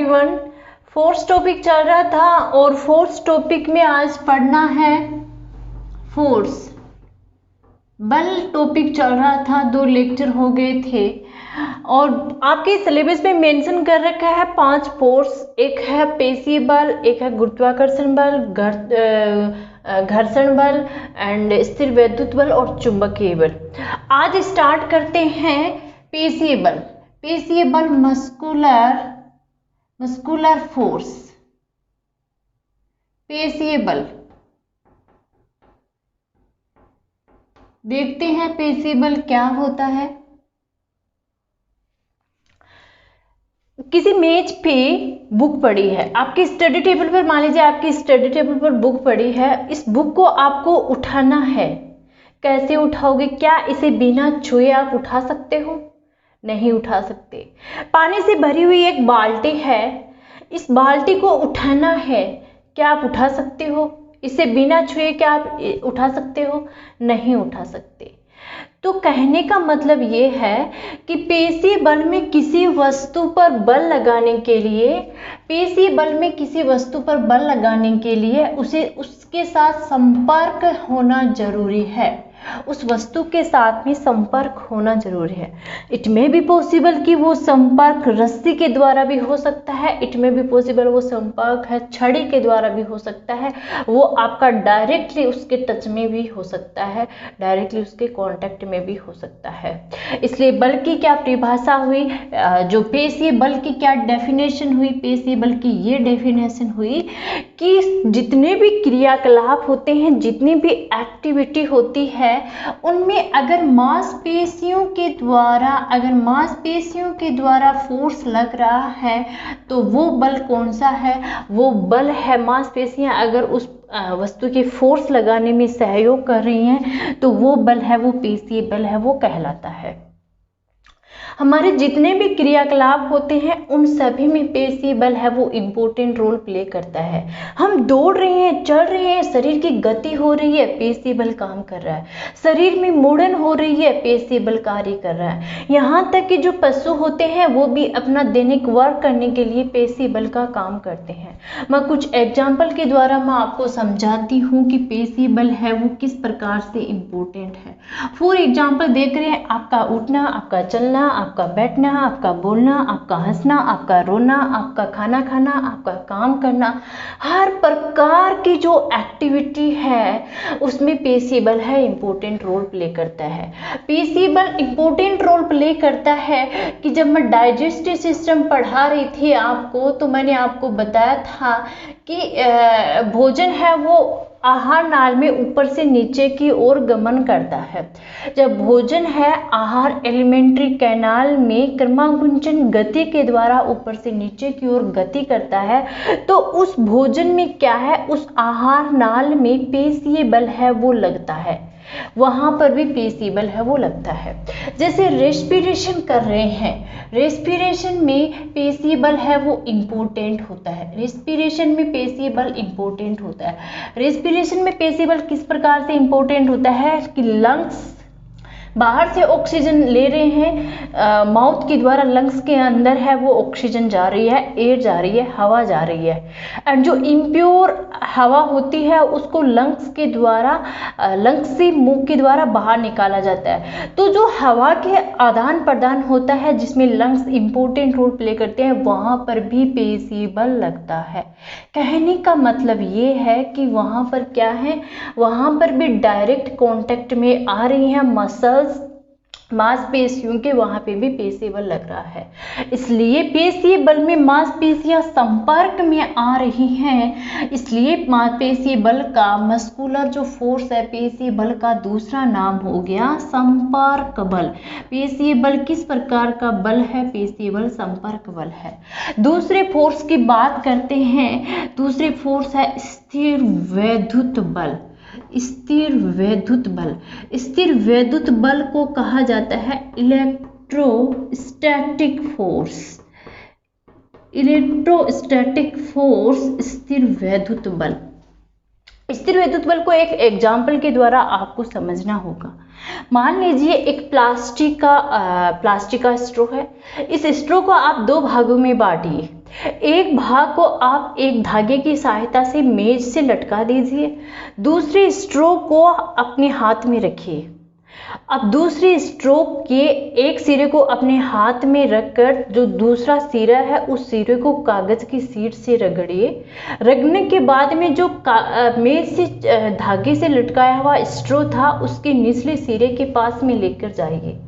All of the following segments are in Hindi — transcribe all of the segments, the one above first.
एवरीवन। फोर्स टॉपिक चल रहा था और फोर्स टॉपिक में आज पढ़ना है फोर्स। बल टॉपिक चल रहा था, 2 लेक्चर हो गए थे और आपके सिलेबस में मेंशन कर रखा है 5 फोर्स। एक है पेशीय बल, एक है गुरुत्वाकर्षण बल, घर्षण बल एंड स्थिर वैद्युत बल और चुंबकीय बल। आज स्टार्ट करते हैं पेशीय बल। पेशीय बल मस्कुलर फोर्स। पेशीय बल देखते हैं पेशीय बल क्या होता है। किसी मेज पे बुक पड़ी है, आपकी स्टडी टेबल पर, मान लीजिए आपकी स्टडी टेबल पर बुक पड़ी है। इस बुक को आपको उठाना है। कैसे उठाओगे? क्या इसे बिना छुए आप उठा सकते हो? नहीं उठा सकते। पानी से भरी हुई एक बाल्टी है, इस बाल्टी को उठाना है, क्या आप उठा सकते हो? इसे बिना छुए क्या आप उठा सकते हो? नहीं उठा सकते। तो कहने का मतलब ये है कि पेशीय बल में किसी वस्तु पर बल लगाने के लिए, पेशीय बल में किसी वस्तु पर बल लगाने के लिए उसे उसके साथ संपर्क होना जरूरी है। उस वस्तु के साथ में संपर्क होना जरूरी है। इट में भी पॉसिबल कि वो संपर्क रस्सी के द्वारा भी हो सकता है, इट में भी पॉसिबल वो संपर्क है छड़ी के द्वारा भी हो सकता है, वो आपका डायरेक्टली उसके टच में भी हो सकता है, डायरेक्टली उसके कांटेक्ट में भी हो सकता है। इसलिए बल की क्या परिभाषा हुई, जो पेशीय बल की क्या डेफिनेशन हुई, पेशीय बल की ये डेफिनेशन हुई कि जितने भी क्रियाकलाप होते हैं, जितनी भी एक्टिविटी होती है, उनमें अगर मांसपेशियों के द्वारा फोर्स लग रहा है तो वो बल कौन सा है? वो बल है मांसपेशियां अगर उस वस्तु के फोर्स लगाने में सहयोग कर रही हैं तो वो बल है, वो पेशीय बल है, वो कहलाता है। हमारे जितने भी क्रियाकलाप होते हैं उन सभी में पेशीय बल है वो इम्पोर्टेंट रोल प्ले करता है। हम दौड़ रहे हैं, चल रहे हैं, शरीर की गति हो रही है, पेशीय बल काम कर रहा है। शरीर में मुड़न हो रही है, पेशीय बल कार्य कर रहा है। यहाँ तक कि जो पशु होते हैं वो भी अपना दैनिक वर्क करने के लिए पेशीय बल का काम करते हैं। मैं कुछ एग्जाम्पल के द्वारा मैं आपको समझाती हूँ कि पेशीय बल है वो किस प्रकार से इम्पोर्टेंट है। फॉर एग्जाम्पल देख रहे हैं, आपका उठना, आपका चलना, आपका बैठना, आपका बोलना, आपका हंसना, आपका रोना, आपका खाना खाना, आपका काम करना, हर प्रकार की जो एक्टिविटी है उसमें पेशीय बल है इम्पोर्टेंट रोल प्ले करता है। पेशीय बल इम्पोर्टेंट रोल प्ले करता है कि जब मैं डाइजेस्टिव सिस्टम पढ़ा रही थी आपको तो मैंने आपको बताया था कि भोजन है वो आहार नाल में ऊपर से नीचे की ओर गमन करता है। जब भोजन है आहार एलिमेंट्री कैनाल में क्रमागुंचन गति के द्वारा ऊपर से नीचे की ओर गति करता है तो उस भोजन में क्या है, उस आहार नाल में पेशीय बल है वो लगता है, वहां पर भी पेशीय बल है वो लगता है। जैसे रेस्पिरेशन कर रहे हैं, रेस्पिरेशन में पेशीय बल है वो इम्पोर्टेंट होता है, रेस्पिरेशन में पेशीय बल इम्पोर्टेंट होता है। रेस्पिरेशन में पेशीय बल किस प्रकार से इम्पोर्टेंट होता है कि लंग्स बाहर से ऑक्सीजन ले रहे हैं, माउथ के द्वारा लंग्स के अंदर है वो ऑक्सीजन जा रही है, एयर जा रही है, हवा जा रही है, एंड जो इम्प्योर हवा होती है उसको लंग्स के द्वारा, लंग्स से मुंह के द्वारा बाहर निकाला जाता है। तो जो हवा के आदान प्रदान होता है जिसमें लंग्स इम्पोर्टेंट रोल प्ले करते हैं, वहां पर भी पेशीय बल लगता है। कहने का मतलब ये है कि वहां पर क्या है, वहां पर भी डायरेक्ट कांटेक्ट में आ रही है मसल्स, मांसपेशियों के, वहां पे भी पेशीय बल लग रहा है। इसलिए पेशीय बल में मांसपेशियां संपर्क में आ रही हैं, इसलिए पेशीय बल का मस्कुलर जो फोर्स है, पेशीय बल का दूसरा नाम हो गया संपर्क बल। पेशीय बल किस प्रकार का बल है? पेशीय बल संपर्क बल है। दूसरे फोर्स की बात करते हैं, दूसरे फोर्स है स्थिर वैद्युत बल। स्थिर वैद्युत बल, स्थिर वैद्युत बल को कहा जाता है इलेक्ट्रोस्टैटिक फोर्स। इलेक्ट्रोस्टैटिक फोर्स स्थिर वैद्युत बल। स्थिर वैद्युत बल को एक एग्जाम्पल के द्वारा आपको समझना होगा। मान लीजिए एक प्लास्टिक का स्ट्रो है, इस स्ट्रो को आप 2 भागों में बांटिए। एक भाग को आप एक धागे की सहायता से मेज से लटका दीजिए, दूसरे स्ट्रो को अपने हाथ में रखिए। अब दूसरी स्ट्रोक के एक सिरे को अपने हाथ में रखकर जो दूसरा सिरा है उस सिरे को कागज की शीट से रगड़िए। रगड़ने के बाद में जो मेज से धागे से लटकाया हुआ स्ट्रो था उसके निचले सिरे के पास में लेकर जाइए।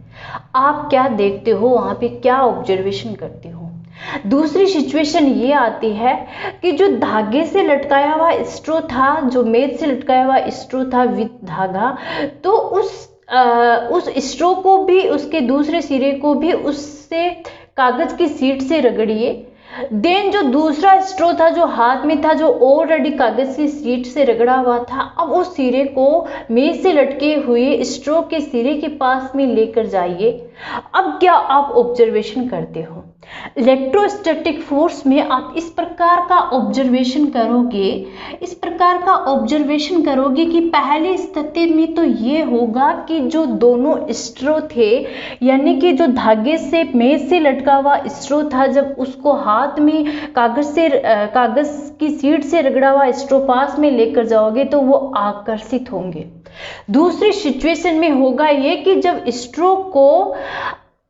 आप क्या देखते हो वहां पे, क्या ऑब्जर्वेशन करते हो? दूसरी सिचुएशन ये आती है कि जो धागे से लटकाया हुआ स्ट्रो था, जो मेज से लटकाया हुआ स्ट्रो था विद धागा, तो उस स्ट्रो को भी, उसके दूसरे सिरे को भी उससे कागज की शीट से रगड़िए। देन जो दूसरा स्ट्रो था जो हाथ में था, जो ऑलरेडी कागज की शीट से रगड़ा हुआ था, अब उस सिरे को मेज से लटके हुए स्ट्रो के सिरे के पास में लेकर जाइए। अब क्या आप ऑब्जर्वेशन करते हो? इलेक्ट्रोस्टैटिक फोर्स में आप इस प्रकार का ऑब्जर्वेशन करोगे कि पहली स्थिति में तो ये होगा कि जो दोनों स्ट्रो थे, यानी कि जो धागे से मेज से लटका हुआ स्ट्रो था, जब उसको हाथ में कागज की शीट से रगड़ा हुआ स्ट्रो पास में लेकर जाओगे तो वो आकर्षित होंगे। दूसरी सिचुएशन में होगा ये कि जब स्ट्रो को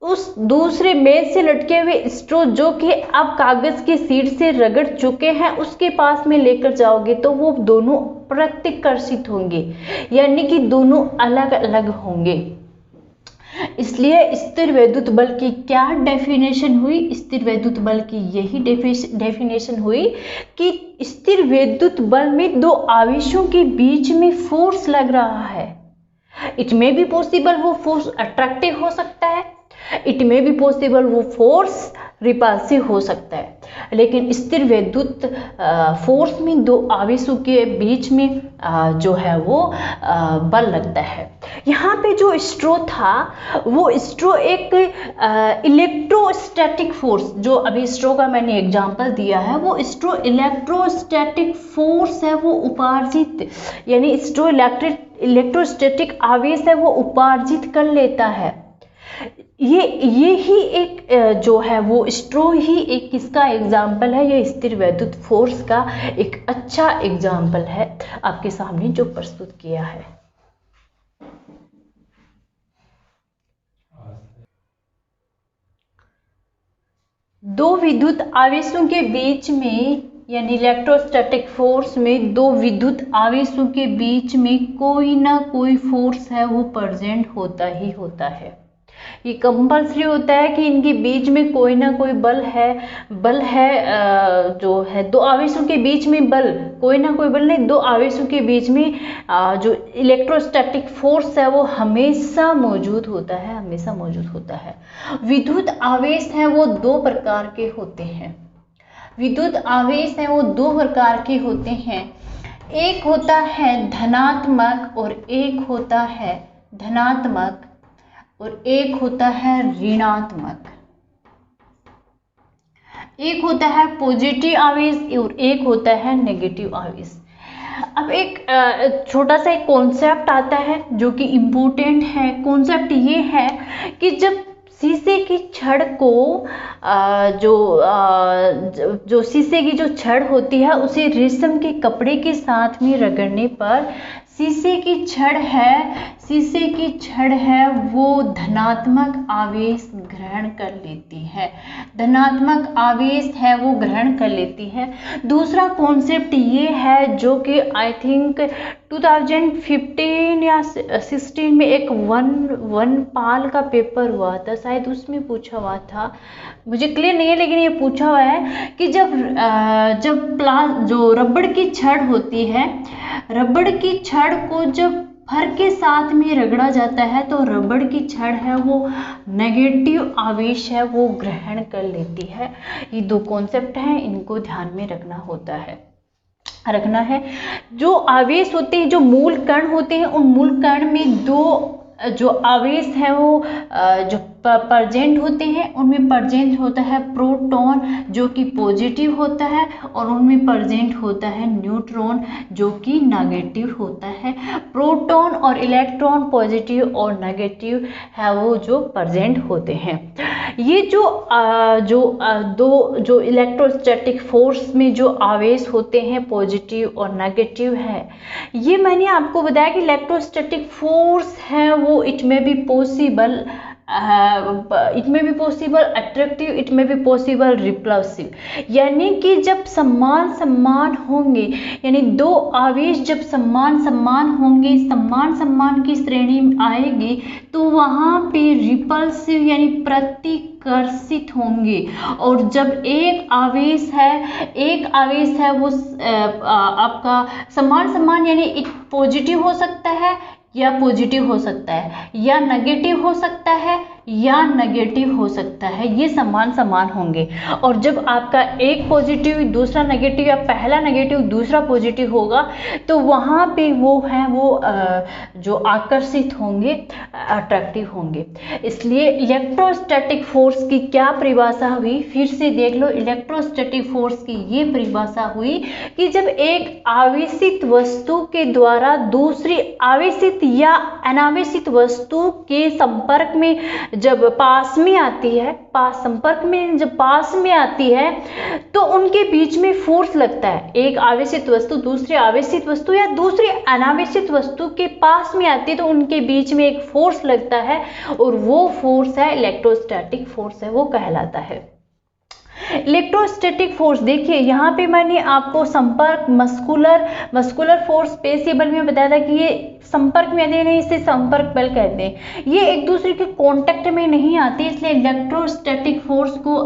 उस दूसरे मेज से लटके हुए स्ट्रो जो कि अब कागज की शीट से रगड़ चुके हैं उसके पास में लेकर जाओगे तो वो दोनों प्रतिकर्षित होंगे, यानी कि दोनों अलग अलग होंगे। इसलिए स्थिर वैद्युत बल की क्या डेफिनेशन हुई? स्थिर वैद्युत बल की यही डेफिनेशन हुई कि स्थिर वैद्युत बल में दो आवेशों के बीच में फोर्स लग रहा है। इट मे बी पॉसिबल वो फोर्स अट्रैक्टिव हो सकता है, इट मे बी पॉसिबल वो फोर्स रिपल्सिव हो सकता है, लेकिन स्थिर वैद्युत फोर्स में दो आवेशों के बीच में जो है वो बल लगता है। यहाँ पे जो स्ट्रो था वो स्ट्रो एक इलेक्ट्रोस्टैटिक फोर्स, जो अभी स्ट्रो का मैंने एग्जांपल दिया है, वो स्ट्रो इलेक्ट्रोस्टैटिक फोर्स है, वो उपार्जित, यानी स्ट्रो इलेक्ट्रोस्टैटिक आवेश है वो उपार्जित कर लेता है। ये ही एक जो है वो स्ट्रो ही एक किसका एग्जाम्पल है? ये स्थिर वैद्युत फोर्स का एक अच्छा एग्जाम्पल है आपके सामने जो प्रस्तुत किया है। दो विद्युत आवेशों के बीच में, यानी इलेक्ट्रोस्टैटिक फोर्स में दो विद्युत आवेशों के बीच में कोई ना कोई फोर्स है वो प्रेजेंट होता ही होता है। ये कंपल्सरी होता है कि इनके बीच में कोई ना कोई बल है जो है दो आवेशों के बीच में बल, कोई ना कोई बल नहीं, दो आवेशों के बीच में जो इलेक्ट्रोस्टैटिक फोर्स है वो हमेशा मौजूद होता है। विद्युत आवेश है वो दो प्रकार के होते हैं। एक होता है धनात्मक और एक होता है ऋणात्मक। एक होता है पॉजिटिव आवेश और एक होता है नेगेटिव आवेश। अब एक छोटा सा एक कॉन्सेप्ट आता है जो कि इम्पोर्टेंट है। कॉन्सेप्ट ये है कि जब शीशे की छड़ को जो शीशे की जो छड़ होती है उसे रेशम के कपड़े के साथ में रगड़ने पर शीशे की छड़ है वो धनात्मक आवेश ग्रहण कर लेती है। दूसरा कॉन्सेप्ट ये है जो कि आई थिंक 2015 या 16 में एक वन पाल का पेपर हुआ था, शायद उसमें पूछा हुआ था, मुझे क्लियर नहीं है, लेकिन ये पूछा हुआ है कि जो रबड़ की छड़ होती है, रबड़ की छड़ को जब फर के साथ में रगड़ा जाता है तो रबड़ की छड़ है वो नेगेटिव आवेश है वो ग्रहण कर लेती है। ये दो कॉन्सेप्ट हैं, इनको ध्यान में रखना है। जो आवेश होते हैं, जो मूल कण होते हैं, उन मूल कण में दो जो आवेश है वो जो प्रेजेंट होते हैं, उनमें प्रेजेंट होता है प्रोटॉन जो कि पॉजिटिव होता है, और उनमें प्रेजेंट होता है न्यूट्रॉन जो कि नेगेटिव होता है। प्रोटॉन और इलेक्ट्रॉन पॉजिटिव और नेगेटिव है वो जो प्रेजेंट होते हैं। ये जो इलेक्ट्रोस्टैटिक फोर्स में जो आवेश होते हैं पॉजिटिव और नेगेटिव है, ये मैंने आपको बताया कि इलेक्ट्रोस्टैटिक फोर्स है वो इट में बी पॉसिबल अट्रैक्टिव, इट में बी पॉसिबल रिपल्सिव। यानी कि जब समान समान होंगे, यानी दो आवेश जब समान समान होंगे, समान समान की श्रेणी में आएगी, तो वहाँ पे रिपल्सिव यानी प्रतिकर्षित होंगे। और जब एक आवेश है वो आपका समान समान यानी पॉजिटिव हो सकता है या पॉजिटिव हो सकता है, या नेगेटिव हो सकता है या नेगेटिव हो सकता है, ये समान समान होंगे। और जब आपका एक पॉजिटिव दूसरा नेगेटिव या पहला नेगेटिव दूसरा पॉजिटिव होगा, तो वहाँ पे वो जो आकर्षित होंगे, अट्रैक्टिव होंगे। इसलिए इलेक्ट्रोस्टैटिक फोर्स की क्या परिभाषा हुई, फिर से देख लो। इलेक्ट्रोस्टैटिक फोर्स की ये परिभाषा हुई कि जब एक आवेशित वस्तु के द्वारा दूसरी आवेशित या अनावेशित वस्तु के संपर्क में जब पास में आती है तो उनके बीच में फोर्स लगता है। एक आवेशित वस्तु दूसरी आवेशित वस्तु या दूसरी अनावेशित वस्तु के पास में आती है तो उनके बीच में एक फोर्स लगता है, और वो फोर्स है इलेक्ट्रोस्टैटिक फोर्स है, वो कहलाता है। इलेक्ट्रोस्टैटिक फोर्स देखिए, यहाँ पे मैंने आपको संपर्क मस्कुलर फोर्स पेसिबल में बताया था कि ये संपर्क में आते हैं, इसे संपर्क बल कहते हैं। ये एक दूसरे के कांटेक्ट में नहीं आते, इसलिए इलेक्ट्रोस्टैटिक फोर्स को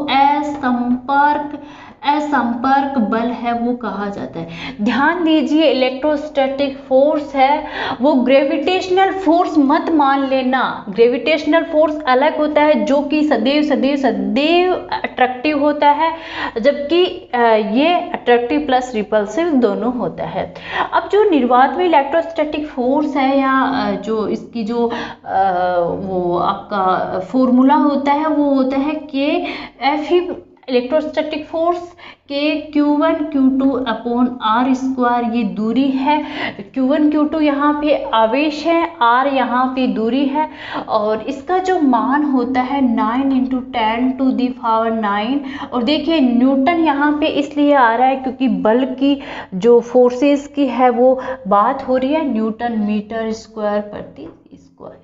असंपर्क बल है वो कहा जाता है। ध्यान दीजिए, इलेक्ट्रोस्टैटिक फोर्स है वो ग्रेविटेशनल फोर्स मत मान लेना। ग्रेविटेशनल फोर्स अलग होता है जो कि सदैव अट्रैक्टिव होता है, जबकि ये अट्रैक्टिव प्लस रिपल्सिव दोनों होता है। अब जो निर्वात में इलेक्ट्रोस्टैटिक फोर्स है, या जो इसकी जो वो आपका फॉर्मूला होता है वो होता है के एफ इलेक्ट्रोस्टैटिक फोर्स के Q1 Q2 upon R square, ये दूरी है। Q1 Q2 यहाँ पे आवेश है, R यहाँ पे दूरी है, और इसका जो मान होता है 9 × 10⁹ और देखिए न्यूटन यहाँ पे इसलिए आ रहा है क्योंकि बल की जो फोर्सेस की है वो बात हो रही है, न्यूटन मीटर स्क्वायर प्रति स्क्वायर,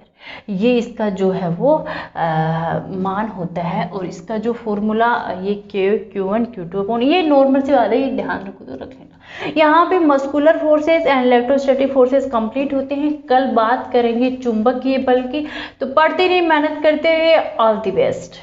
ये इसका जो है वो मान होता है। और इसका जो फॉर्मूला ये Q1 Q2 अपॉन, ये नॉर्मल से वाला ही ध्यान रखो तो रख लेना। यहाँ पे muscular forces and electrostatic forces complete होते हैं। कल बात करेंगे चुंबकीय बल की, तो पढ़ते रहिए, मेहनत करते रहिए। All the best.